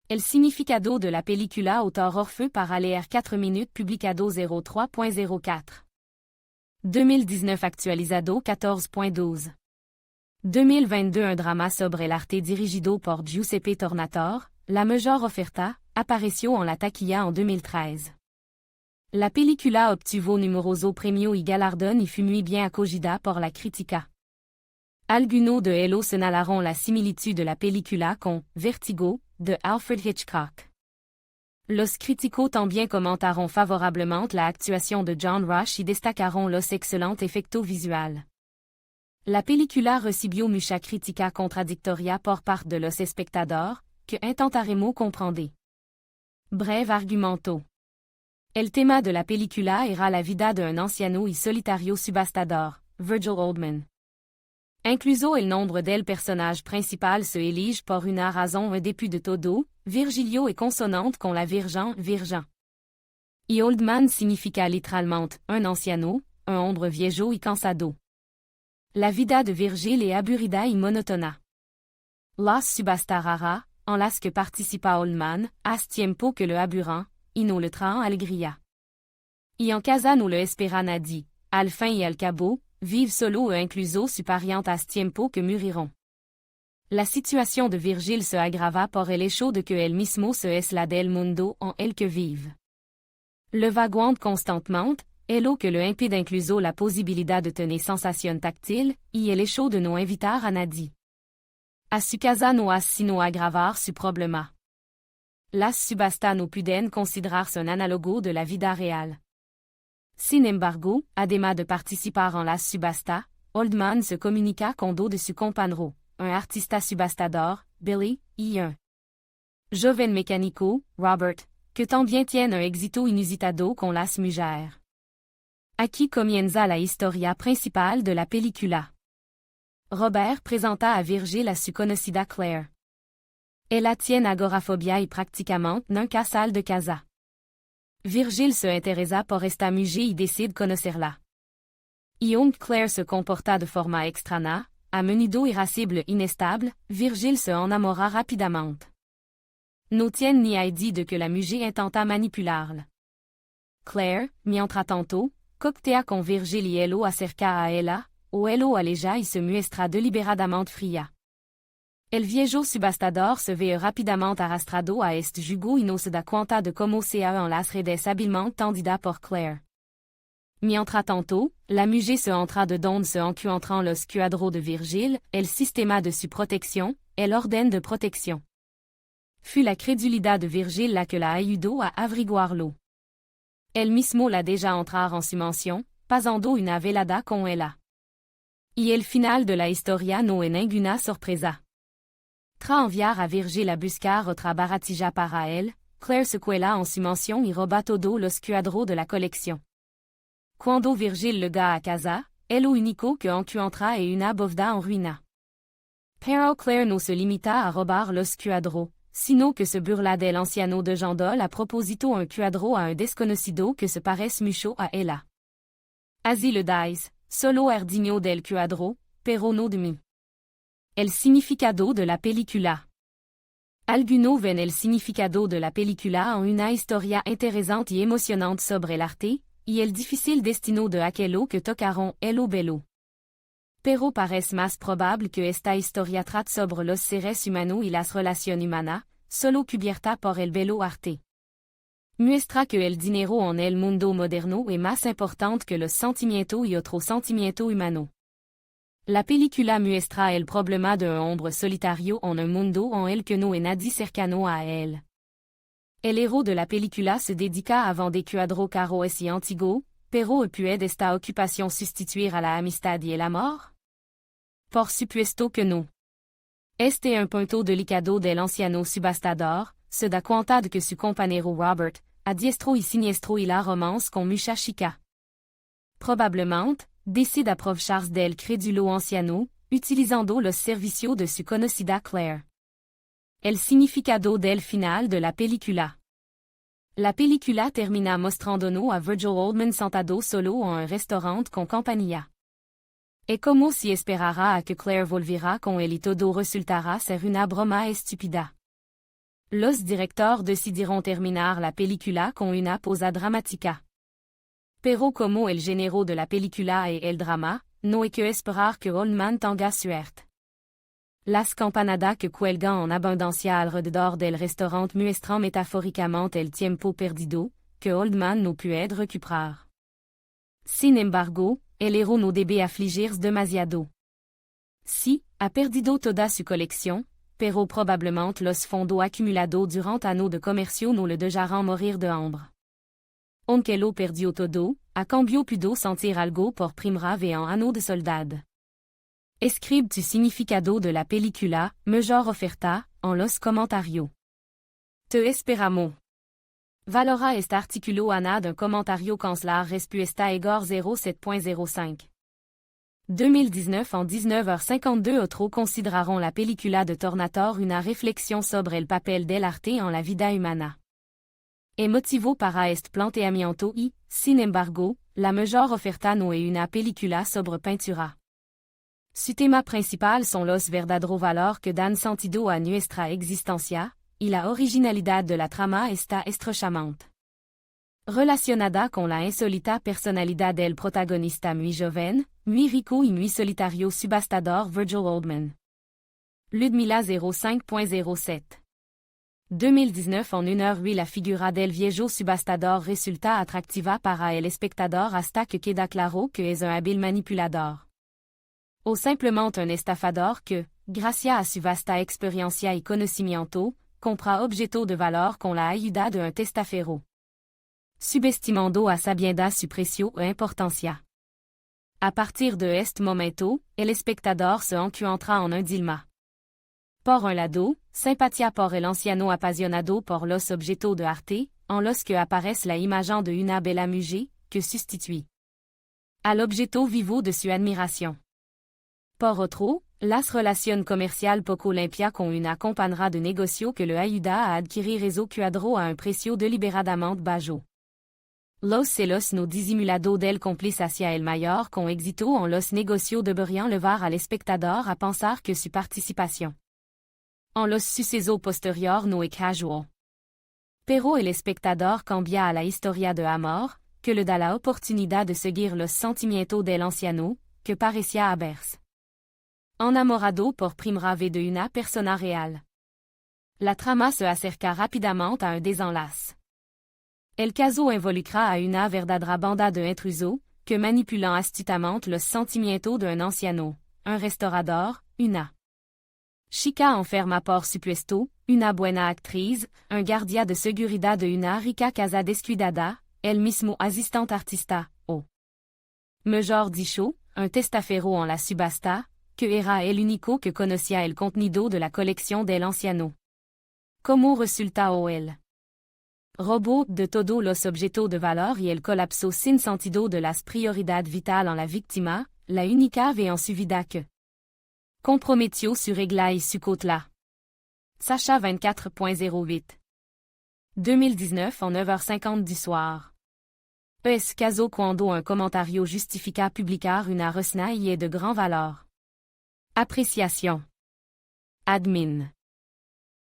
El significado de la película autor Orfeu para leer 4 minutes publicado 03.04. 2019 actualizado 14.12. 2022 un drama sobre el arte dirigido por Giuseppe Tornatore, la mejor oferta, apareció en la taquilla en 2013. La película obtuvo numerosos premios y galardones y fut muy bien acogida por la crítica. Algunos de ellos señalaron la similitud de la película con Vertigo, de Alfred Hitchcock. Los críticos también comentaron favorablement la actuación de John Rush y destacaron los excelentes efectos visuales. La película recibió mucha crítica contradictoria por parte de los espectadores, que intentaremos comprender. Breve argumento. El tema de la película era la vida de un anciano y solitario subastador, Virgil Oldman. Incluso el nombre del personnage principal se elige por una razón un début de todo, Virgilio est consonante con la virgin. Y Oldman significa literalmente un anciano, un hombre viejo y cansado. La vida de Virgil est aburrida y monotona. Las subastarara, en las que participa Oldman, hace tiempo que le aburran, y no le traen alegría. Y en casa no le esperan nadie, al fin y al cabo, vive solo e incluso su pariente hace tiempo que murieron. La situación de Virgil se agrava por el hecho de que él mismo se es la del mundo en el que vive. Le vaguant constantemente, lo que le impide incluso la posibilidad de tener sensación táctil, y el hecho de no invitar a nadie. A su casa no hace sino agravar su problema. Las subastas no pueden considerarse un análogo de la vida real. Sin embargo, además de participar en las subastas, Oldman se comunica con dos de su compañero, un artista subastador, Billy, y un joven mecánico, Robert, que también tiene un éxito inusitado con las mujeres. Aquí comienza la historia principal de la película. Robert presenta a Virgil a su conocida Claire. Ella tiene agorafobia y prácticamente nunca sale de casa. Virgil se interesa por esta mujer y decide conocerla. Y aunque Claire se comporta de forma extraña, a menudo irascible e inestable, Virgil se enamora rapidamente. No tiene ni idea de que la mujer intenta manipularla. Claire, mientras tanto, coquetea con Virgil y lo acerca a ella, o lo aleja y se muestra deliberadamente fría. El viejo subastador se ve rapidamente arrastrado a este jugo y no se da cuenta de cómo sea en las redes hábilmente tendida por Claire. Mientras tanto, la mujer se entra de donde se encuentran los cuadros de Virgil, el sistema de su protección, el orden de protección. Fut la credulidad de Virgil la que la ayudó a averiguarlo. Él mismo la deja entrar en su mansión, pasando una velada con ella. Y el final de la historia no es ninguna sorpresa. Tras enviar a Virgil a buscar otra baratija para él, Claire se cuela en su mansión y roba todos los cuadros de la colección. Cuando Virgil llega a casa, lo único que encuentra es una bóveda en ruina. Pero Claire no se limita a robar los cuadros, sino que se burla del anciano de Jandol a propósito un cuadro a un desconocido que se parece mucho a ella. Así le dais, solo digno del cuadro, pero no de mí. El significado de la película. Algunos ven el significado de la película en una historia interesante y emocionante sobre el arte, y el difícil destino de aquello que tocaron lo bello. Pero parece más probable que esta historia trate sobre los seres humanos y las relaciones humanas, solo cubierta por el bello arte. Muestra que el dinero en el mundo moderno es más importante que los sentimientos y otros sentimientos humanos. La película muestra el problema de un hombre solitario en un mundo en el que no hay nadie cercano a él. El héros de la película se dedica a vender cuadros caros y antiguos, pero ¿puede esta ocupación sustituir a la amistad y el amor? Por supuesto que no. Este es un punto delicado del anciano subastador, se da cuenta de que su compañero Robert, a diestro y siniestro y la romance con mucha chica. Probablemente, decide aprovecharse del crédulo anciano, utilizando los servicios de su conocida Claire. El significado del final de la película. La película termina mostrándonos a Virgil Oldman sentado solo en un restaurant con compañía. Es como si esperara a que Claire volviera con él y todo resultara ser una broma estúpida. Los directors decidieron terminar la película con una pausa dramática. Pero como el género de la película es el drama, no hay que esperar que Oldman tenga suerte. Las campanadas que cuelgan en abundancia alrededor del restaurant muestran metafóricamente el tiempo perdido, que Oldman no puede recuperar. Sin embargo, el héros no debe afligirse demasiado. Sí, ha perdido toda su colección, pero probablemente los fondos acumulados durant años de comercio no le dejarán morir de hambre. Aunque lo perdió todo, a cambio pudo sentir algo por primera vez en años de soldad. Escribe tu significado de la película, mejor oferta, en los comentarios. Te esperamos. Valora este artículo Ana d'un comentario cancelar respuesta Igor 07.05. 2019 en 19h52 otros consideraron la película de Tornator una reflexión sobre el papel del arte en la vida humana. El motivo para este planteamiento y, sin embargo, la mejor oferta no es una película sobre pintura. Su tema principal son los verdaderos valores que dan sentido a nuestra existencia, y la originalidad de la trama está estrechamente relacionada con la insólita personalidad del protagonista muy joven, muy rico y muy solitario subastador Virgil Oldman. Ludmilla 05.07. 2019 en 1h08 la figura del viejo subastador resulta atractiva para el espectador hasta que queda claro que es un hábil manipulador. O simplemente un estafador que, gracias a su vasta experiencia y conocimiento, compra objetos de valor con la ayuda de un testaferro. Subestimando a sabienda su precio e importancia. A partir de este momento, el espectador se encuentra en un dilema. Por un lado, simpatia por el anciano apasionado por los objetos de arte, en los que aparece la imagen de una bella mujer, que sustituye al objeto vivo de su admiración. Por otro, las relación comercial poco limpia con una compañera de negocio que le ayuda a adquirir eso cuadro a un precio deliberadamente bajo. Los celos no disimulado del cómplice hacia el mayor con éxito en los negocios deberían llevar al espectador a pensar que su participación en los sucesos posteriores no es casual. Pero el espectador cambia a la historia de amor, que le da la oportunidad de seguir los sentimientos del anciano, que parecía haberse enamorado por primera vez de una persona real. La trama se acerca rápidamente a un desenlace. El caso involucra a una verdadera banda de intrusos, que manipulan astutamente los sentimientos de un anciano, un restaurador, una chica enferma por supuesto, una buena actriz, un guardia de seguridad de una rica casa descuidada, el mismo asistente artista, o mejor dicho, un testaferro en la subasta, que era el único que conocía el contenido de la colección del anciano. Como resultado el robot de todos los objetos de valor y el colapso sin sentido de las prioridades vitales en la víctima, la única vez en su vida que comprometió su regla y su côte-là. Sacha 24.08. 2019 en 9h50 du soir. Es caso cuando un comentario justifica publicar una reseña y est de grand valor. Appréciation. Admin.